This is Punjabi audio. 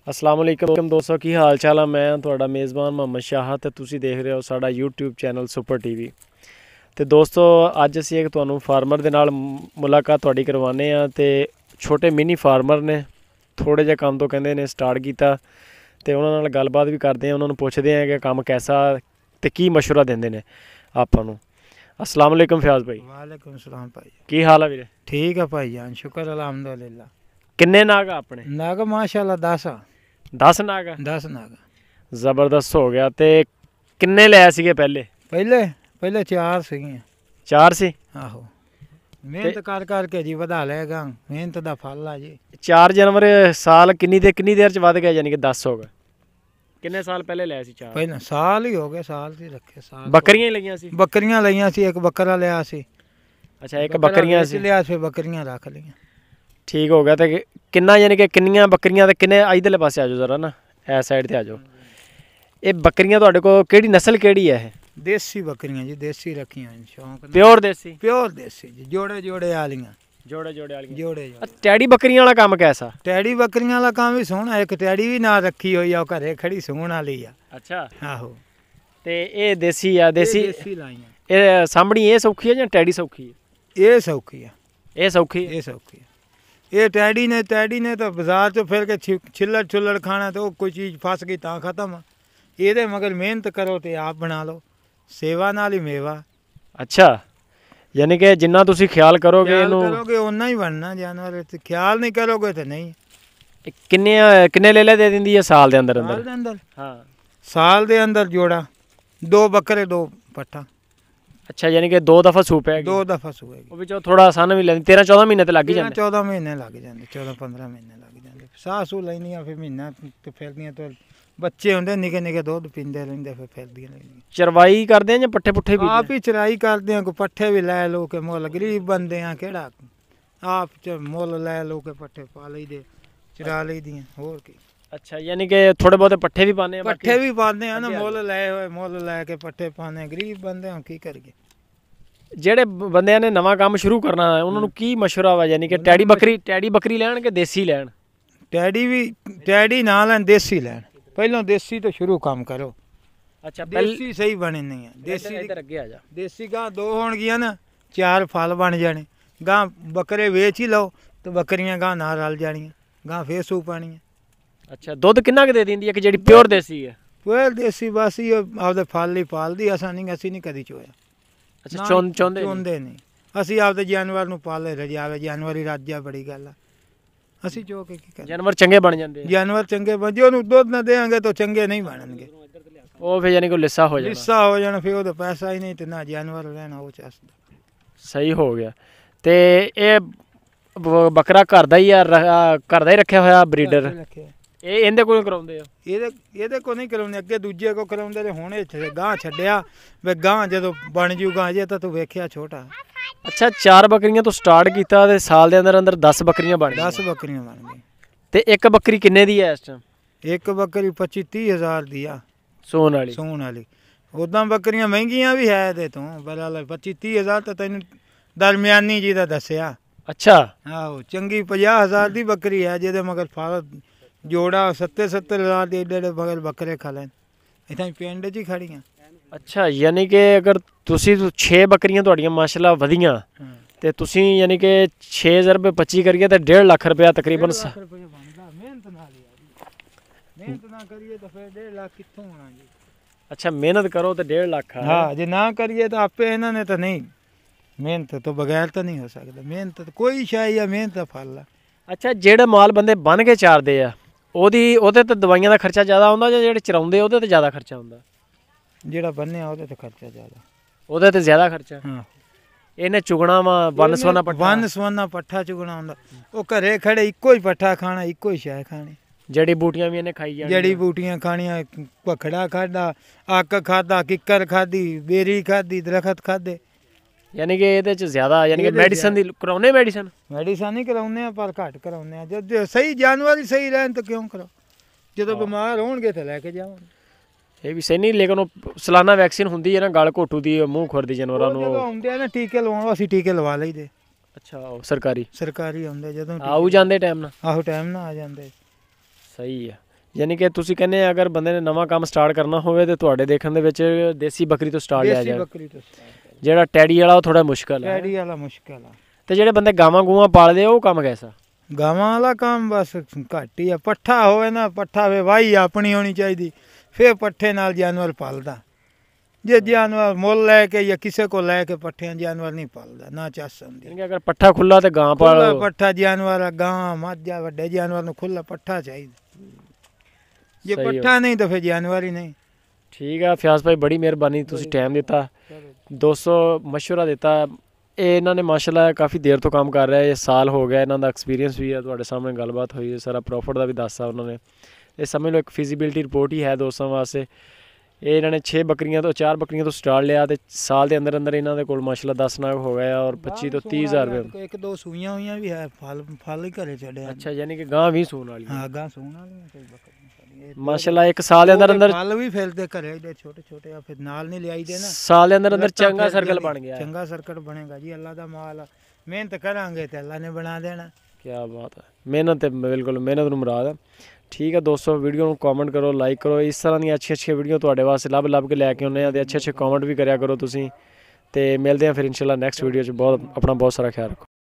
अस्सलाम वालेकुम दोस्तों की हाल चाल है। मैं ਤੁਹਾਡਾ ਮੇਜ਼ਬਾਨ ਮੁਹੰਮਦ ਸ਼ਾਹ ਤੇ ਤੁਸੀਂ ਦੇਖ ਰਹੇ ਹੋ ਸਾਡਾ YouTube ਚੈਨਲ ਸੁਪਰ ਟੀਵੀ। ਤੇ ਦੋਸਤੋ ਅੱਜ ਅਸੀਂ ਇੱਕ ਤੁਹਾਨੂੰ ਫਾਰਮਰ ਦੇ ਨਾਲ ਮੁਲਾਕਾਤ ਤੁਹਾਡੀ ਕਰਵਾਉਂਦੇ ਆ ਤੇ ਛੋਟੇ ਮਿਨੀ ਫਾਰਮਰ ਨੇ, ਥੋੜੇ ਜਿਹਾ ਕੰਮ ਤੋਂ ਕਹਿੰਦੇ ਨੇ ਸਟਾਰਟ ਕੀਤਾ ਤੇ ਉਹਨਾਂ ਨਾਲ ਗੱਲਬਾਤ ਵੀ ਕਰਦੇ ਆ, ਉਹਨਾਂ ਨੂੰ ਪੁੱਛਦੇ ਆ ਕਿ ਕੰਮ ਕੈਸਾ ਤੇ ਕੀ ਮਸ਼ਵਰਾ ਦਿੰਦੇ ਨੇ ਆਪਾਂ ਨੂੰ। अस्सलाम वालेकुम फयाज भाई। वालेकुम सलाम भाई। की हाल है वीरे? ठीक है भाई जान, शुक्र अल्हम्दुलिल्लाह। किन्ने नाग आ अपने? नाग माशाल्लाह 10 10 नाग? 10 नाग ज़बरदस्त हो गया। ते किन्ने ले सीगे पहले? पहले 4 सीगियां। 4 सी? आहो, मेहनत कर के जी वधा लेगा, मेहनत दा फल आ जी। 4 जनवरी साल किन्नी देर च वध गया, यानी कि 10 हो गए। किन्ने साल पहले ले सी 4? पहले साल ही हो गए, साल ही रखे साल। बकरियां लगियां सी? बकरियां लईयां सी, एक बकरा लिया सी। अच्छा, एक बकरियां सी लिया, फिर बकरियां रख लियां। ठीक हो गया। तो किन्ना यानी कि किन्नियां बकरियां ते किन्ने इधरले पासे आ जाओ जरा ना, ए साइड ते आ जाओ। ये बकरियां तुहाडे कोल केड़ी नस्ल केड़ी है? देसी बकरियां जी, देसी रखियां शौक। प्योर देसी? प्योर देसी जी, जोड़े आलियां। जोड़े वाली जोड़े। टैडी बकरियां वाला काम कैसा? टैडी बकरियां वाला काम भी सोहना, एक टैडी भी ना रखी हुई है, घरे खड़ी सोहन वाली आ। अच्छा, आहो। ते ये देसी आ? देसी लाइयां। ये सामड़ी ये सौखी है या टैडी सौखी है? ये सौखी है। ये सौखी है? ये सौखी है। ये टैडी ने तो बाजार चो फिर के छिल्लड़ खाना, तो कोई चीज़ फस गई तो खत्म। ये मगर मेहनत करो तो आप बना लो, सेवा नाल ही मेवा। अच्छा, यानी कि जिन्ना तुसी ख्याल करोगे करोगे उन्ना ही बनना जानवर, ख्याल नहीं करोगे तो नहीं। किन्ने ले दे दिंदी है साल दे अंदर? हाँ, साल दे अंदर जोड़ा 2 बकरे 2 पट्ठा। अच्छा, यानी कि 2 दफा सूप है? 2 दफा सूएगी। वो भी थोड़ा आसान भी लेंदी 13-14 महीने ते लग ही जांदे। 14 महीने लग जाते, 14-15 महीने लग जाते। साह सू लैनियां, फिर महीना तो फिरदियां, तो बच्चे होंगे निके दुध पींदे रहिंदे, फिर फिरदियां लैनियां। चरवाई करदे हैं या पट्ठे पुट्ठे भी? आप ही चराई करते हैं, कोई पट्ठे भी लै लो के, मुल गरीब बंदे हैं केड़ा आप मुल लै लो के, पट्ठे पा लईदे, चरा लईदियां, होर की। अच्छा, यानी कि थोड़े बहुत पट्ठे भी पाने हैं? पट्ठे भी पाते हैं ना, मुल लै होए, मुल लै के पट्ठे पाने, गरीब बंदे हैं, की करिए। ਜਿਹੜੇ ਬੰਦਿਆਂ ਨੇ ਨਵਾਂ ਕੰਮ ਸ਼ੁਰੂ ਕਰਨਾ ਹੈ ਉਹਨਾਂ ਨੂੰ ਕੀ ਮਸ਼ਵਰਾ ਵਾ, ਯਾਨੀ ਕਿ ਟੈਡੀ ਬੱਕਰੀ ਲੈਣ ਕਿ ਦੇਸੀ ਲੈਣ? टैडी ना लैन, देसी लैन। पहलों देसी तो शुरू काम करो। अच्छा, देसी सही बने नहीं है। देसी इधर अगे आ जा। देसी गां 2 होणगियां ना, 4 फल बन जाने। गां बकरे वेच ही लो तो बकरियां गां ना रल जानियां, गां फिर सू पानी है। अच्छा, दुध किन्ना क दे दिंदी है कि जेडी प्योर देसी है? प्योर देसी बस ही आपदे फल ही पालदी, असी नहीं कदी चोया। अच्छा, चोंदे नहीं, असी आपदे जानवर नूं पाले रजावे, जानवर ही राजा बड़ी गल है। ਅਸੀਂ ਜੋ ਕੇ ਕੀ ਕਰਾਂ, ਜਾਨਵਰ ਚੰਗੇ ਬਣ ਜਾਂਦੇ ਆ। ਜਾਨਵਰ ਚੰਗੇ ਬਣ, ਜੇ ਉਹਨੂੰ ਦੁੱਧ ਨਾ ਦੇਾਂਗੇ ਤਾਂ ਚੰਗੇ ਨਹੀਂ ਬਣਨਗੇ। ਉਹ ਫਿਰ ਯਾਨੀ ਕਿ ਲਿੱਸਾ ਹੋ ਜਾਣਾ, ਫਿਰ ਉਹਦਾ ਪੈਸਾ ਹੀ ਨਹੀਂ ਤੇ ਨਾ ਜਾਨਵਰ ਰਹਿਣਾ ਉਹ ਚਾਸਦਾ। ਸਹੀ ਹੋ ਗਿਆ। ਤੇ ਇਹ ਬੱਕਰਾ ਘਰ ਦਾ ਹੀ ਆ, ਘਰ ਦਾ ਹੀ ਰੱਖਿਆ ਹੋਇਆ ਬਰੀਡਰ? ਇਹ ਇਹਦੇ ਕੋਲ ਕਰਾਉਂਦੇ ਆ? ਇਹਦੇ ਕੋਲ ਨਹੀਂ ਕਰਾਉਂਦੇ, ਅੱਗੇ ਦੂਜੇ ਕੋਲ ਕਰਾਉਂਦੇ ਤੇ ਹੁਣ ਇਹ ਗਾਂ ਛੱਡਿਆ ਵੇ, ਗਾਂ ਜਦੋਂ ਬਣ ਜੂਗਾ ਅਜੇ ਤਾਂ ਤੂੰ ਵੇਖਿਆ ਛੋਟਾ। अच्छा, 4 बकरियां तो स्टार्ट किया ते साल दे अंदर 10 बकरियां बन गई। 10 बकरियां बन गई। ते एक बकरी किन्ने दी है इस टाइम? एक बकरी 25-30 हज़ार दी आ, सोन वाली। उदां बकरियां महंगियां भी है ते तू बला 25-30 हज़ार तो तैनूं दरमियानी जी दा दस्सिया। अच्छा, आहो, चंगी 50 हज़ार दी बकरी है जिहदे मगर फल जोड़ा 70-70 हज़ार दे एडे मगर बकरे खा लैन, इत्थै पिंड च ही खड़ियां। अच्छा, यानी कि अगर तुसी 6 बकरियां तुहाड़ियां माशाल्लाह वधियां ते तुसी यानी कि 6000 रुपये 25 करिए तो 1.5 लाख रुपया तकरीबन। मेहनत ना करिए तो फिर 1.5 लाख कित्थों आना जी। अच्छा, मेहनत करो तो 1.5 लाख। हाँ, जे ना करिए तो आपे इन्होंने तो नहीं, मेहनत तो बगैर तो नहीं हो सकता। मेहनत तो कोई शायद या मेहनत का फल है। अच्छा, जेड़े माल बंदे बन के चारदे आ ਉਹਦੇ ਤੇ ਦਵਾਈਆਂ ਦਾ ਖਰਚਾ ਜ਼ਿਆਦਾ ਆਉਂਦਾ ਜਾਂ ਜਿਹੜੇ ਚਰਾਉਂਦੇ ਉਹਦੇ ਤੇ ਜ਼ਿਆਦਾ ਖਰਚਾ ਹੁੰਦਾ? ਜਿਹੜਾ ਬੰਨਿਆ ਉਹਦੇ ਤੇ ਖਰਚਾ ਜ਼ਿਆਦਾ। ਉਹਦੇ ਤੇ ਜ਼ਿਆਦਾ ਖਰਚਾ? ਹਾਂ, ਇਹਨੇ ਚੁਗਣਾ ਵਾ ਵਨ ਸਵੰਨਾ ਪੱਠਾ ਚੁਗਣਾ ਹੁੰਦਾ। ਉਹ ਘਰੇ ਖੜੇ ਇੱਕੋ ਹੀ ਪੱਠਾ ਖਾਣਾ, ਇੱਕੋ ਹੀ ਸ਼ੈ ਖਾਣੀ। ਜੜੀ ਬੂਟੀਆਂ ਵੀ ਇਹਨੇ ਖਾਈ ਜਾਣੀਆਂ। ਜੜੀ ਬੂਟੀਆਂ ਖਾਣੀਆਂ, ਭਖੜਾ ਖਾਦਾ, ਅੱਕ ਖਾਦਾ, ਕਿੱਕਰ ਖਾਦੀ, ਬੇਰੀ ਖਾਦੀ, ਦਰਖਤ ਖਾਦੇ। यानी कि ਇਹਦੇ ਚ ਜ਼ਿਆਦਾ ਯਾਨੀ ਕਿ ਮੈਡੀਸਨ ਦੀ ਕਰਾਉਨੇ? ਮੈਡੀਸਨ ਨਹੀਂ ਕਰਾਉਂਦੇ ਆ, ਪਰ ਘੱਟ ਕਰਾਉਂਦੇ ਆ। ਜਦ ਸਹੀ ਜਾਨਵਰ ਹੀ ਸਹੀ ਰਹਿਣ ਤਾਂ ਕਿਉਂ ਕਰਾਓ, ਜਦੋਂ ਬਿਮਾਰ ਹੋਣਗੇ ਤਾਂ ਲੈ ਕੇ ਜਾਵਾਂਗੇ। ਇਹ ਵੀ ਸਹੀ ਨਹੀਂ, ਲੇਕਿਨ ਉਹ ਸਾਲਾਨਾ ਵੈਕਸੀਨ ਹੁੰਦੀ ਹੈ ਨਾ ਗਲ ਘੋਟੂ ਦੀ, ਮੂੰਹ ਖੁਰ ਦੀ ਜਾਨਵਰਾਂ ਨੂੰ। ਜਦੋਂ ਆਉਂਦੇ ਆ ਨਾ ਟੀਕੇ ਲਵਾਉਣ, ਅਸੀਂ ਟੀਕੇ ਲਵਾ ਲਈਦੇ। ਅੱਛਾ, ਸਰਕਾਰੀ ਆਉਂਦੇ ਜਦੋਂ ਆਉ ਜਾਂਦੇ ਟਾਈਮ ਨਾਲ? ਆਹੋ, ਟਾਈਮ ਨਾਲ ਆ ਜਾਂਦੇ। ਸਹੀ ਹੈ। ਯਾਨੀ ਕਿ ਤੁਸੀਂ ਕਹਿੰਦੇ ਆ ਅਗਰ ਬੰਦੇ ਨੇ ਨਵਾਂ ਕੰਮ ਸਟਾਰਟ ਕਰਨਾ ਹੋਵੇ ਤੇ ਤੁਹਾਡੇ ਦੇਖਣ ਦੇ ਵਿੱਚ ਦੇਸੀ ਬੱਕਰੀ ਤੋਂ ਸਟਾਰਟ ਲਿਆ ਦੇਸੀ ਜਾਏ। ਬੱਕਰੀ ਤੋਂ start ਜਿਹੜਾ ਟੈਡੀ ਵਾਲਾ ਉਹ ਥੋੜਾ ਮੁਸ਼ਕਲ ਹੈ। ਟੈਡੀ ਵਾਲਾ ਮੁਸ਼ਕਲ ਆ। ਤੇ ਜਿਹੜੇ ਬੰਦੇ ਗਾਵਾਂ ਗੂਆਂ ਪਾਲਦੇ ਆ ਉਹ ਕੰਮ ਕੈਸਾ? ਗਾਵਾਂ ਵਾਲਾ ਕੰਮ ਬਸ ਘੱਟ ਹੀ ਆ। ਪੱਠਾ ਹੋਵੇ ਨਾ, ਪੱਠਾ ਵੇ ਵਾਹੀ ਆਪਣੀ ਹੋਣੀ ਚਾਹੀਦੀ, ਫਿਰ ਪੱਠੇ ਨਾਲ ਜਾਨਵਰ ਪਾਲਦਾ। ਜੇ ਜਾਨਵਰ ਮੁੱਲ ਲੈ ਕੇ ਜਾਂ ਕਿਸੇ ਕੋ ਲੈ ਕੇ ਪੱਠਿਆਂ ਜਾਨਵਰ ਨਹੀਂ ਪਾਲਦਾ, ਨਾ ਚੱਸ ਹੁੰਦੀ। ਯਾਨੀ ਕਿ ਅਗਰ ਪੱਠਾ ਖੁੱਲਾ ਤੇ ਗਾਂ ਖੁੱਲਾ ਪਾਲੋ। ਪੱਠਾ ਜਾਨਵਰ, ਗਾਂ ਮੱਝ ਵੱਡੇ ਜਾਨਵਰ ਨੂੰ ਖੁੱਲਾ ਪੱਠਾ ਚਾਹੀਦਾ। ਜੇ ਸਹੀ ਹੋ। ਪੱਠਾ ਨਹੀਂ ਤਾਂ ਫਿਰ ਜਾਨਵਰ ਹੀ ਨਹੀਂ। ਠੀਕ ਆ ਫਿਆਜ਼ ਭਾਈ, ਬੜੀ ਮਿਹਰਬਾਨੀ, ਤੁਸੀਂ ਟਾਈਮ ਦਿੱਤਾ, 200 ਮਸ਼ਵਰਾ ਦਿੱਤਾ। ਇਹ ਇਹਨਾਂ ਨੇ ਮਾਸ਼ਾਅੱਲਾ ਕਾਫੀ ਦੇਰ ਤੋਂ ਕੰਮ ਕਰ ਰਿਹਾ, ਇਹ ਸਾਲ ਹੋ ਗਿਆ, ਇਹਨਾਂ ਦਾ ਐਕਸਪੀਰੀਅੰਸ ਵੀ ਹੈ, ਤੁਹਾਡੇ ਸਾਹਮਣੇ ਗੱਲਬਾਤ ਹੋਈ ਹੈ, ਸਾਰਾ ਪ੍ਰੋਫਿਟ ਦਾ ਵੀ ਦੱਸਾ ਉਹਨਾਂ ਨੇ। ਇਹ ਸਮਝ ਲਓ ਇੱਕ ਫਿਜ਼ੀਬਿਲਿਟੀ ਰਿਪੋਰਟ ਹੀ ਹੈ ਦੋਸਤਾਂ ਵਾਸਤੇ। ਇਹ ਇਹਨਾਂ ਨੇ 4 ਬੱਕਰੀਆਂ ਤੋਂ ਸਟਾਰਟ ਲਿਆ ਤੇ ਸਾਲ ਦੇ ਅੰਦਰ ਅੰਦਰ ਇਹਨਾਂ ਦੇ ਕੋਲ ਮਾਸ਼ਾਅੱਲਾ 10 ਨਾਗ ਹੋ ਗਏ ਔਰ 25 ਤੋਂ 30 ਹਜ਼ਾਰ ਰੁਪਏ। ਇੱਕ ਦੋ ਸੂਈਆਂ ਹੋਈਆਂ ਵੀ ਹੈ, ਫਲ ਹੀ ਘਰੇ ਛੱਡਿਆ। ਅੱਛਾ, ਯਾਨੀ ਕਿ ਗਾਂ ਵੀ ਸੂਣ ਵਾਲੀ। ਹਾਂ, ਗਾਂ ਸੂਣ ਵਾਲੀਆਂ ਕੋਈ ਬੱਕਰੀਆਂ ਸਾਡੀਆਂ। ਮਾਸ਼ਾਅੱਲਾ ਇੱਕ ਸਾਲ ਦੇ ਅੰਦਰ ਅੰਦਰ ਫਲ ਵੀ ਫਿਰਦੇ ਘਰੇ ਇਹਦੇ ਛੋਟੇ ਛੋਟੇ ਆ, ਫਿਰ ਨਾਲ ਨਹੀਂ ਲਿਆਈਦੇ ਨਾ। ਸਾਲ ਦੇ ਅੰਦਰ ਅੰਦਰ ਲੱਤਾਂ ਚੰਗਾ ਫਿਰਦੀਆਂ ਸਰਕਲ ਨੇ, ਬਣ ਗਿਆ। ਚੰਗਾ ਸਰਕਲ ਬਣੇਗਾ ਜੀ, ਅੱਲਾ ਦਾ ਮਾਲ ਆ। ਮਿਹਨਤ ਕਰਾਂਗੇ ਤੇ ਅੱਲਾ ਨੇ ਬਣਾ ਦੇਣਾ। ਕੀ ਬਾਤ ਹੈ, ਮਿਹਨਤ ਤੇ ਬਿਲਕੁਲ ਮਿਹਨਤ ਨੂੰ ਮੁਰਾਦ ਹੈ। ਠੀਕ ਹੈ ਦੋਸਤੋ, ਵੀਡੀਓ ਨੂੰ ਕਮੈਂਟ ਕਰੋ, ਲਾਈਕ ਕਰੋ। ਇਸ ਤਰ੍ਹਾਂ ਦੀਆਂ ਅੱਛੀਆਂ ਵੀਡੀਓ ਤੁਹਾਡੇ ਵਾਸਤੇ ਲੱਭ ਕੇ ਲੈ ਕੇ ਆਉਂਦੇ ਆ ਤੇ ਅੱਛੇ ਕਮੈਂਟ ਵੀ ਕਰਿਆ ਕਰੋ ਤੁਸੀਂ। ਤੇ ਮਿਲਦੇ ਆ ਫਿਰ ਇਨਸ਼ਾਅੱਲਾ ਨੈਕਸਟ ਵੀਡੀਓ 'ਚ। ਬਹੁਤ ਆਪਣਾ ਬਹੁਤ ਸਾਰਾ ਖਿਆਲ ਰੱਖੋ।